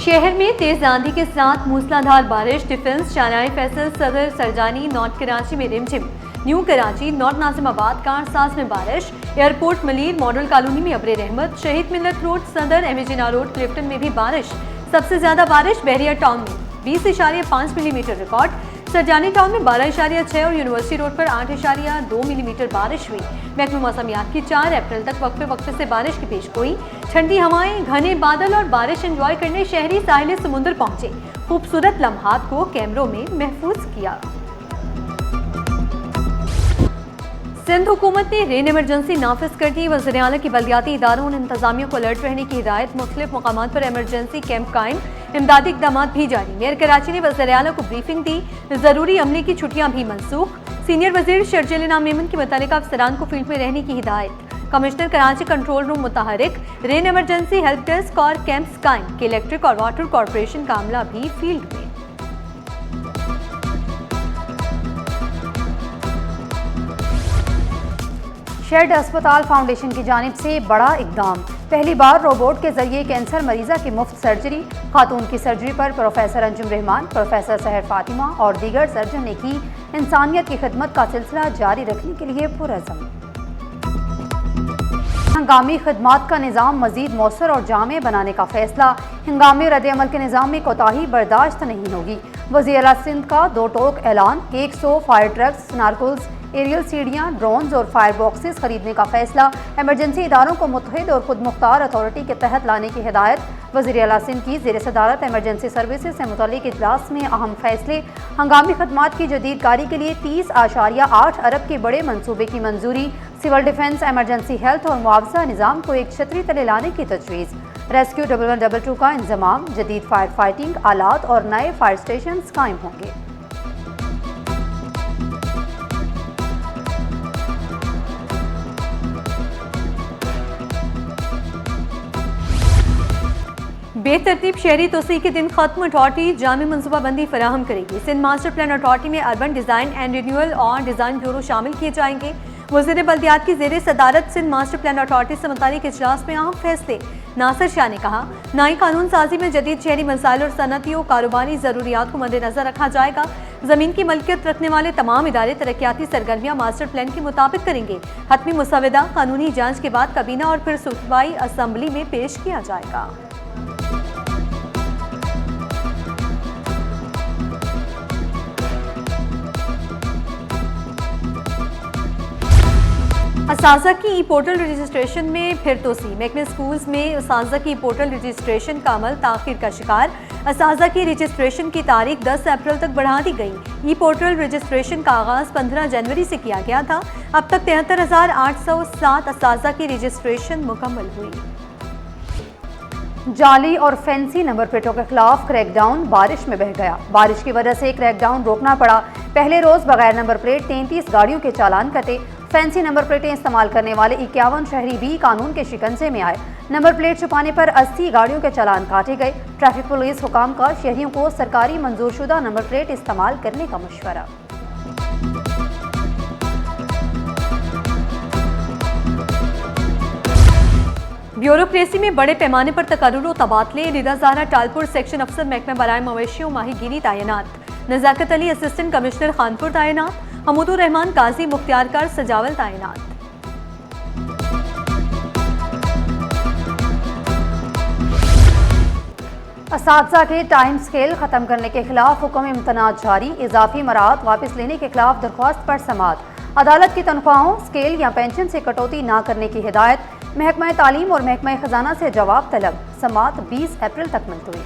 शहर में तेज आंधी के साथ मूसलाधार बारिश। डिफेंस, शानाई फैसल, सदर, सरजानी, नॉर्थ कराची में रिमझिम। न्यू कराची, नॉर्थ नाजिमाबाद, कारसाज में बारिश। एयरपोर्ट, मलीर, मॉडल कॉलोनी में अब्रे रहमत। शहीद मिल्लत रोड, सदर, एमएजिना रोड, क्लिफ्टन में भी बारिश। सबसे ज्यादा बारिश बहरिया टाउन में 20.5 मिलीमीटर रिकॉर्ड। सरजानी टाउन में 12.6 और यूनिवर्सिटी रोड पर 8.2 मिलीमीटर बारिश हुई। महकमा मौसमियात की 4 अप्रैल तक वक्फे वक्फे से बारिश की पेशगोई। ठंडी हवाएं, घने बादल और बारिश एंजॉय करने शहरी साहिल समुंदर पहुंचे। खूबसूरत लम्हात को कैमरों में महफूज किया। सिंध हुकूमत ने रेन इमरजेंसी नाफिज कर दी। वज़ीर आला की बल्दियाती इदारों और इंतजामिया को अलर्ट रहने की हिदायत। मुख्तलिफ मकामात पर इमरजेंसी कैंप कायम, इमदादी इक़दामात भी जारी। मेयर कराची ने वज़ीर आला को ब्रीफिंग दी। ज़रूरी अमले की छुट्टियां भी मनसूख। सीनियर वज़ीर शर्जील इनाम मेमन की मुतल्लिका अफसरान को फील्ड में रहने की हिदायत। कमिश्नर कराची कंट्रोल रूम मुतहरिक। रेन इमरजेंसी हेल्प डेस्क और कैंप्स कायम। के इलेक्ट्रिक और वाटर कॉरपोरेशन का अमला भी फील्ड में। शेड अस्पताल फाउंडेशन की जानिब से बड़ा इकदाम। पहली बार रोबोट के जरिए कैंसर मरीजा की मुफ्त सर्जरी। खातून की सर्जरी पर प्रोफेसर अंजुम रहमान, प्रोफेसर सहर फातिमा और दीगर सर्जन ने की। इंसानियत की खिदमत का सिलसिला जारी रखने के लिए पुरअज़म। हंगामी खिदमात का निज़ाम मजीद मौसर और जामे बनाने का फैसला। हंगामी रद्द-ए-अमल के निज़ाम में कोताही बर्दाश्त नहीं होगी। वज़ीर आला सिंध का 2 टोक ऐलान। 100 फायर ट्रक्स, स्नारकुल्स, एरियल सीढ़ियाँ, ड्रोन्स और फायर बॉक्सेस खरीदने का फैसला। इमरजेंसी इदारों को मुत्तहिद और खुद मुख्तार अथॉरिटी के तहत लाने की हिदायत। वज़ीर आला सिंध की ज़ेर सदारत इमरजेंसी सर्विसेज से मुतल्लिक इजलास में अहम फैसले। हंगामी खदमात की जदीद कारी के लिए 30.8 अरब के बड़े मनसूबे की मंजूरी। सिविल डिफेंस, इमरजेंसी हेल्थ और मुआवजा निज़ाम को एक छतरी तले लाने की तजवीज़। रेस्क्यू 1122 का इंतजाम। जदीद फायर फाइटिंग आलात और नए फायर स्टेशन कायम होंगे। बेतरतीब शहरी तोसी के दिन खत्म। अथॉरिटी जामी मनसूबाबंदी फराहम करेगी। सिंध मास्टर प्लान अथॉरिटी में अर्बन डिज़ाइन एंड रिन्यूअल और डिज़ाइन ब्यूरो शामिल किए जाएंगे। वज़ीर बल्दियात की ज़ेर सदारत सिंध मास्टर प्लान अथॉरिटी से मुतालिक इजलास में अहम फैसले। नासिर शाह ने कहा, नई कानून साजी में जदीद शहरी मसाइल और सनती और कारोबारी ज़रूरियात को मद्देनजर रखा जाएगा। ज़मीन की मलकियत रखने वाले तमाम इदारे तरक्याती सरगर्मियाँ मास्टर प्लान के मुताबिक करेंगे। हतमी मुसवदा कानूनी जाँच के बाद काबीना और फिर सूबाई असम्बली में पेश किया जाएगा। असाज़ा की ई पोर्टल रजिस्ट्रेशन में फिर तोसी। महकमे स्कूल्स में असाज़ा की ई पोर्टल रजिस्ट्रेशन का अमल ताख़ीर का शिकार। असाज़ा की रजिस्ट्रेशन की तारीख 10 अप्रैल तक बढ़ा दी गई। ई पोर्टल रजिस्ट्रेशन का आगाज़ 15 जनवरी से किया गया था। अब तक 73,807 असाज़ा की रजिस्ट्रेशन मुकम्मल हुई। जाली और फैंसी नंबर प्लेटों के खिलाफ क्रैकडाउन बारिश में बह गया। बारिश की वजह से क्रैकडाउन रोकना पड़ा। पहले रोज बगैर नंबर प्लेट 33 गाड़ियों के चालान कटे। फैंसी नंबर प्लेटें इस्तेमाल करने वाले 51 शहरी भी कानून के शिकंजे में आए। नंबर प्लेट छुपाने पर 80 गाड़ियों के चालान काटे गए। ट्रैफिक पुलिस हुकाम का शहरियों को सरकारी मंजूरशुदा नंबर प्लेट इस्तेमाल करने का मशवरा। ब्यूरोक्रेसी में बड़े पैमाने पर तकर्रुर और तबादले। रिदा ज़हरा टालपुर सेक्शन अफसर महकमा बराए मवेशियों माहीगीरी तैनात। नज़ाकत अली असिस्टेंट कमिश्नर खानपुर तैनात। हमूदुर रहमान काजी मुख्तियारकार सजावल तैनात। असातिज़ा के टाइम स्केल खत्म करने के खिलाफ हुक्म इम्तनाअ जारी। इजाफी मराहत वापस लेने के खिलाफ दरख्वास्त पर समाअत। अदालत की तनख्वाहों, स्केल या पेंशन से कटौती न करने की हिदायत। महकमा तालीम और महकमा खजाना से जवाब तलब। समाअत 20 अप्रैल तक मुलतवी।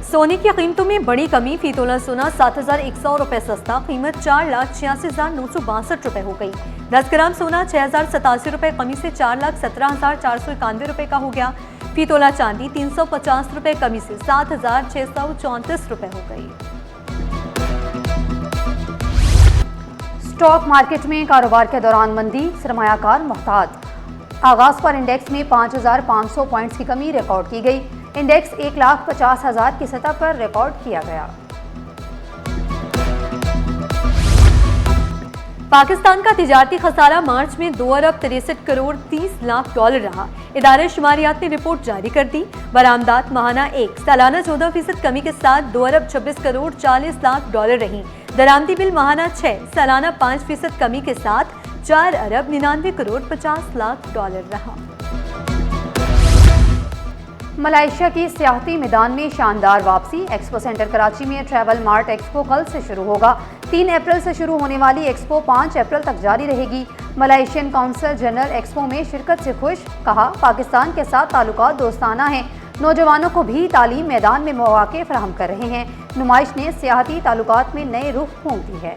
सोने की कीमतों में बड़ी कमी। फी तोला सोना 7,100 रुपये सस्ता। कीमत 4,86,962 रुपये हो गई। 10 ग्राम सोना 6,087 रुपये कमी से 4,17,491 रुपये का हो गया। फी तोला चांदी 350 रुपये कमी से 7,634 रुपये हो गई। स्टॉक मार्केट में कारोबार के दौरान मंदी। सरमायाकार मुहताज। आगाज पर इंडेक्स में 5,500 पॉइंट्स की कमी रिकॉर्ड की गई। इंडेक्स 1,50,000 की सतह पर रिकॉर्ड किया गया। पाकिस्तान का तिजारती खसारा मार्च में 2 अरब 63 करोड़ 30 लाख डॉलर रहा। इदारे शुमारियात ने रिपोर्ट जारी कर दी। बरामदात माहाना एक सालाना 14% कमी के साथ 2 अरब 26 करोड़ 40 लाख डॉलर रही। दरामदी बिल माहाना 6 सालाना 5% कमी के साथ 4 अरब 99 करोड़ 50 लाख डॉलर रहा। मलेशिया की सियाहती मैदान में शानदार वापसी। एक्सपो सेंटर कराची में ट्रैवल मार्ट एक्सपो कल से शुरू होगा। 3 अप्रैल से शुरू होने वाली एक्सपो 5 अप्रैल तक जारी रहेगी। मलेशियन काउंसिल जनरल एक्सपो में शिरकत से खुश, कहा पाकिस्तान के साथ ताल्लुकात दोस्ताना हैं। नौजवानों को भी तालीम मैदान में मौके फराहम कर रहे हैं। नुमाइश ने सियाहती ताल्लुकात में नए रुख फूंक दी है।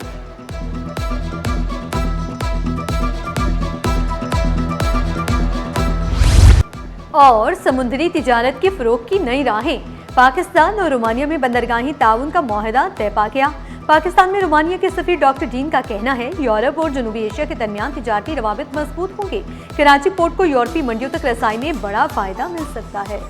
और समुद्री तिजारत के फरोग की नई राहें। पाकिस्तान और रोमानिया में बंदरगाही ताउन का मुआहदा तय पा गया। पाकिस्तान में रोमानिया के सफीर डॉक्टर डीन का कहना है यूरोप और जनूबी एशिया के दरमियान तिजारती रवाबित मजबूत होंगे। कराची पोर्ट को यूरोपीय मंडियों तक रसाई में बड़ा फायदा मिल सकता है।